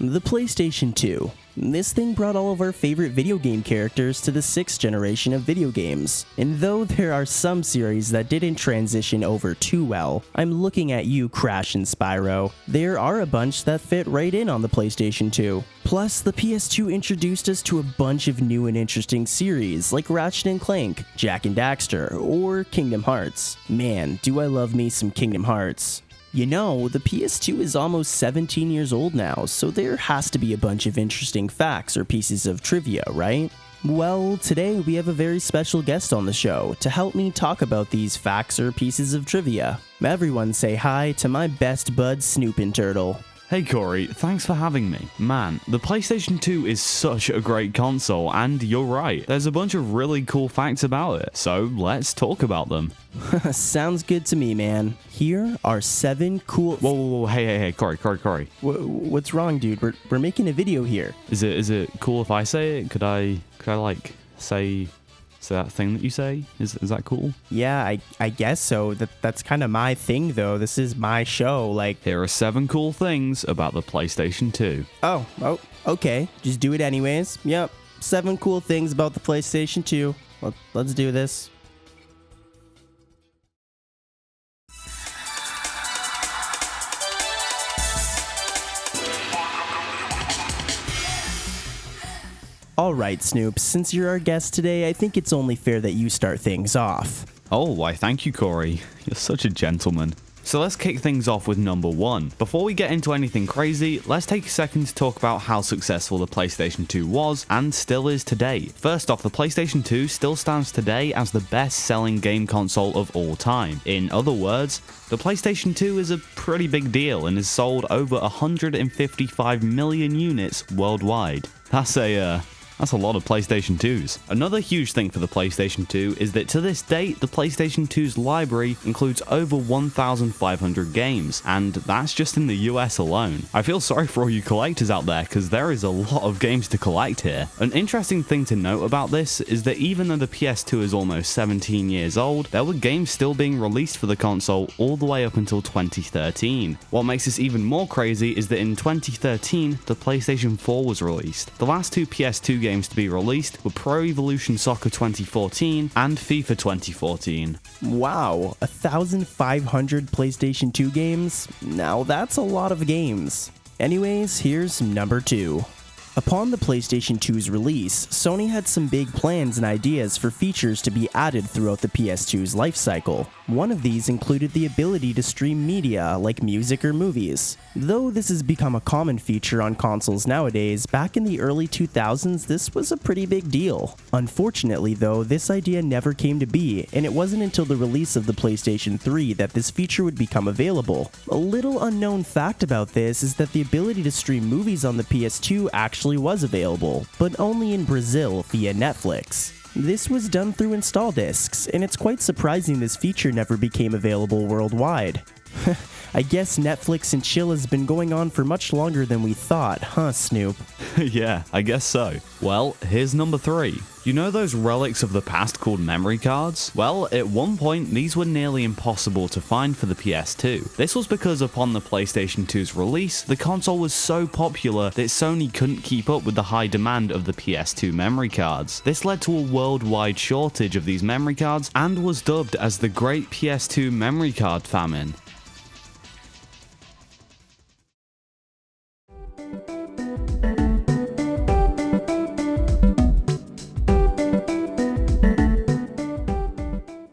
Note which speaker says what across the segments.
Speaker 1: The PlayStation 2. This thing brought all of our favorite video game characters to the 6th generation of video games. And though there are some series that didn't transition over too well, I'm looking at you, Crash and Spyro, there are a bunch that fit right in on the PlayStation 2. Plus, the PS2 introduced us to a bunch of new and interesting series like Ratchet & Clank, Jak and Daxter, or Kingdom Hearts. Man, do I love me some Kingdom Hearts. You know, the PS2 is almost 17 years old now, so there has to be a bunch of interesting facts or pieces of trivia, right? Well, today we have a very special guest on the show to help me talk about these facts or pieces of trivia. Everyone say hi to my best bud SnoopingTurtle.
Speaker 2: Hey Corey, thanks for having me. Man, the PlayStation 2 is such a great console, and you're right, there's a bunch of really cool facts about it, so let's talk about them.
Speaker 1: Sounds good to me, man. Here are 7 cool—
Speaker 2: Whoa, hey, Corey.
Speaker 1: What's wrong, dude? We're making a video here.
Speaker 2: Is it cool if I say it? Could I like say that thing that you say? Is that cool?
Speaker 1: Yeah, I guess so. That's kind of my thing, though. This is my show, like—
Speaker 2: Here are 7 cool things about the PlayStation 2.
Speaker 1: Oh, okay. Just do it anyways. Yep. 7 cool things about the PlayStation 2. Let's do this. Alright, Snoop, since you're our guest today, I think it's only fair that you start things off.
Speaker 2: Oh, why thank you, Corey. You're such a gentleman. So let's kick things off with number 1. Before we get into anything crazy, let's take a second to talk about how successful the PlayStation 2 was and still is today. First off, the PlayStation 2 still stands today as the best-selling game console of all time. In other words, the PlayStation 2 is a pretty big deal and has sold over 155 million units worldwide. That's a lot of PlayStation 2s. Another huge thing for the PlayStation 2 is that to this date, the PlayStation 2's library includes over 1,500 games, and that's just in the US alone. I feel sorry for all you collectors out there, because there is a lot of games to collect here. An interesting thing to note about this is that even though the PS2 is almost 17 years old, there were games still being released for the console all the way up until 2013. What makes this even more crazy is that in 2013, the PlayStation 4 was released. The last 2 PS2 games to be released were Pro Evolution Soccer 2014 and FIFA 2014.
Speaker 1: Wow, 1,500 PlayStation 2 games? Now that's a lot of games. Anyways, here's number 2. Upon the PlayStation 2's release, Sony had some big plans and ideas for features to be added throughout the PS2's life cycle. One of these included the ability to stream media like music or movies. Though this has become a common feature on consoles nowadays, back in the early 2000s this was a pretty big deal. Unfortunately though, this idea never came to be, and it wasn't until the release of the PlayStation 3 that this feature would become available. A little unknown fact about this is that the ability to stream movies on the PS2 actually was available, but only in Brazil via Netflix. This was done through install discs, and it's quite surprising this feature never became available worldwide. I guess Netflix and chill has been going on for much longer than we thought, huh, Snoop?
Speaker 2: Yeah, I guess so. Well, here's number 3. You know those relics of the past called memory cards? Well, at one point, these were nearly impossible to find for the PS2. This was because upon the PlayStation 2's release, the console was so popular that Sony couldn't keep up with the high demand of the PS2 memory cards. This led to a worldwide shortage of these memory cards and was dubbed as the Great PS2 Memory Card Famine.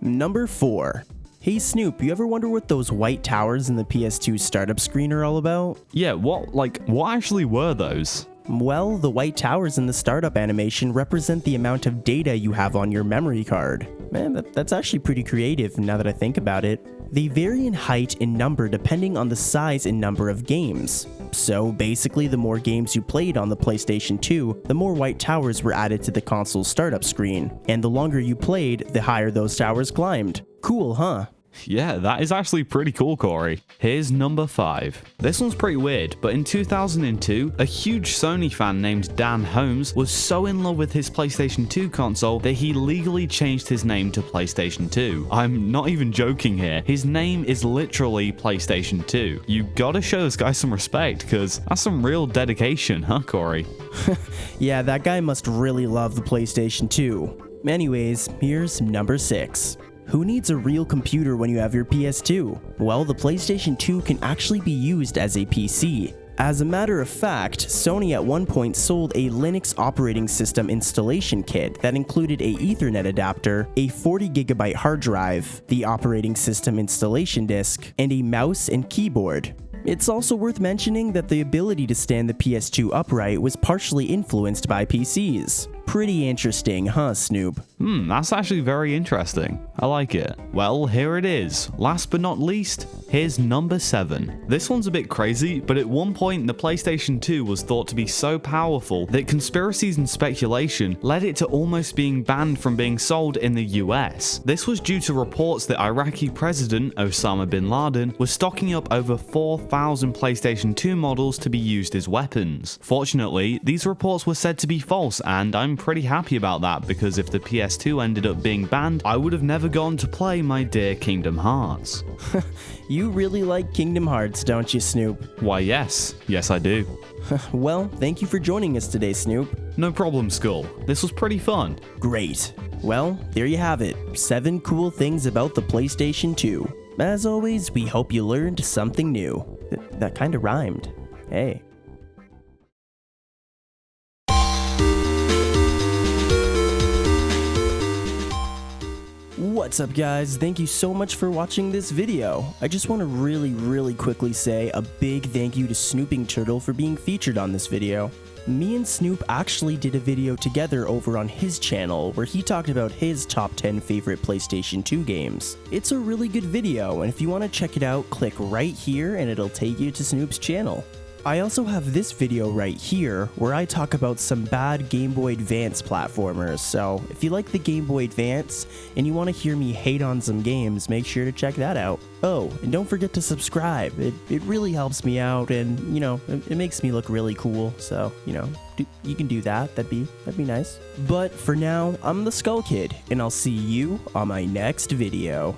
Speaker 1: Number 4. Hey Snoop, you ever wonder what those white towers in the PS2 startup screen are all about?
Speaker 2: Yeah, what actually were those?
Speaker 1: Well, the white towers in the startup animation represent the amount of data you have on your memory card. Man, that's actually pretty creative now that I think about it. They vary in height and number depending on the size and number of games. So basically, the more games you played on the PlayStation 2, the more white towers were added to the console's startup screen, and the longer you played, the higher those towers climbed. Cool, huh?
Speaker 2: Yeah, that is actually pretty cool, Corey. Here's number 5. This one's pretty weird, but in 2002, a huge Sony fan named Dan Holmes was so in love with his PlayStation 2 console that he legally changed his name to PlayStation 2. I'm not even joking here. His name is literally PlayStation 2. You gotta show this guy some respect, because that's some real dedication, huh, Corey?
Speaker 1: Yeah, that guy must really love the PlayStation 2. Anyways, here's number 6. Who needs a real computer when you have your PS2? Well, the PlayStation 2 can actually be used as a PC. As a matter of fact, Sony at one point sold a Linux operating system installation kit that included a Ethernet adapter, a 40GB hard drive, the operating system installation disk, and a mouse and keyboard. It's also worth mentioning that the ability to stand the PS2 upright was partially influenced by PCs. Pretty interesting, huh, Snoop?
Speaker 2: That's actually very interesting. I like it. Well, here it is. Last but not least, here's number 7. This one's a bit crazy, but at one point the PlayStation 2 was thought to be so powerful that conspiracies and speculation led it to almost being banned from being sold in the US. This was due to reports that Iraqi President Osama bin Laden was stocking up over 4,000 PlayStation 2 models to be used as weapons. Fortunately, these reports were said to be false, and I'm pretty happy about that, because if the PS2 ended up being banned, I would have never gone to play my dear Kingdom Hearts.
Speaker 1: You really like Kingdom Hearts, don't you, Snoop?
Speaker 2: Why, yes. Yes, I do.
Speaker 1: Well, thank you for joining us today, Snoop.
Speaker 2: No problem, Skull. This was pretty fun.
Speaker 1: Great. Well, there you have it. 7 cool things about the PlayStation 2. As always, we hope you learned something new. That kind of rhymed. Hey. What's up, guys? Thank you so much for watching this video. I just want to really quickly say a big thank you to SnoopingTurtle for being featured on this video. Me and Snoop actually did a video together over on his channel where he talked about his top 10 favorite PlayStation 2 games. It's a really good video, and if you want to check it out, click right here and it'll take you to Snoop's channel. I also have this video right here where I talk about some bad Game Boy Advance platformers, so if you like the Game Boy Advance and you want to hear me hate on some games, make sure to check that out. Oh, and don't forget to subscribe. It really helps me out, and you know, it makes me look really cool, so you know, you can do that. That'd be nice. But for now, I'm the SkullKid, and I'll see you on my next video.